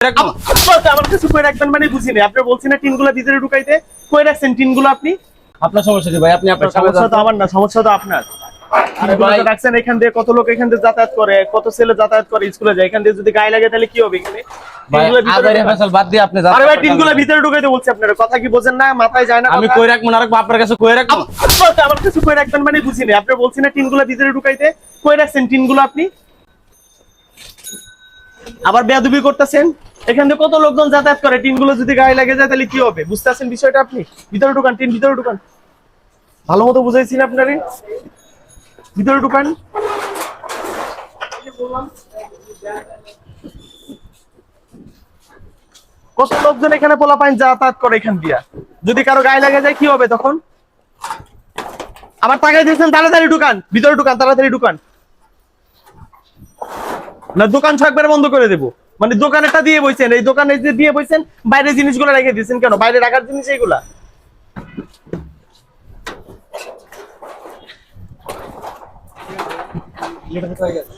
আমার কাছে কই রাখবেন মানে বুঝিনি। আপনি বলছেন না টিনগুলো ভিতরে ঢুকাইতে, কই রাখছেন টিনগুলো আপনি? আপনার সমস্যা কি ভাই? আপনি আপনার সমস্যা তো আমার না, সমস্যা তো আপনার। আরে ভাই রাখছেন এখান দিয়ে, কত লোক এখান দিয়ে যাতায়াত করে, কত ছেলে যাতায়াত করে স্কুলে যায়, এখান দিয়ে যদি গায়ে লাগে তাহলে কি হবে এখানে? ভাই টিনগুলো ভিতরে আজারি ঢুকান। ফসল বাদ দিয়ে আপনি আরে ভাই টিনগুলো ভিতরে ঢুকাইতে বলছি আপনার, কথা কি বোঝেন না? মাথায় যায় না আমি কথা? কই রাখবো না রাখবো আপনার কাছে কই রাখবো? আমার কাছে কই রাখবেন মানে বুঝিনি। আপনি বলছেন না টিনগুলো ভিতরে ঢুকাইতে, কই রাখছেন টিনগুলো আপনি? আবার বেয়াদবি করতেছেন। এখান থেকে কত লোকজন যাতায়াত করে, টিনগুলো যদি গায়ে লাগে যায় তাহলে কি হবে? বুঝতে পারছেন বিষয়টা আপনি? ভিতরে ঢুকান, টিন ভিতরে ঢুকান। ভালো মতো বুঝাইছি না আপনারে? ভিতরে ঢুকান। কত লোকজন এখানে পোলাপাইন যাতায়াত করে এখান দিয়া, যদি কারো গায়ে লাগে যায় কি হবে তখন? আবার তাকাই দিয়েছেন, তাড়াতাড়ি ঢুকান, ভিতরে ঢুকান, তাড়াতাড়ি ঢুকান। না দোকান একবারে বন্ধ করে দেবো? মানে দোকানেরটা দিয়ে বইছেন, এই দোকানে যে দিয়ে বইছেন, বাইরে জিনিসগুলো রেখে দিয়েছেন কেন? বাইরে রাখার জিনিস এইগুলা। এটা হয়ে গেছে।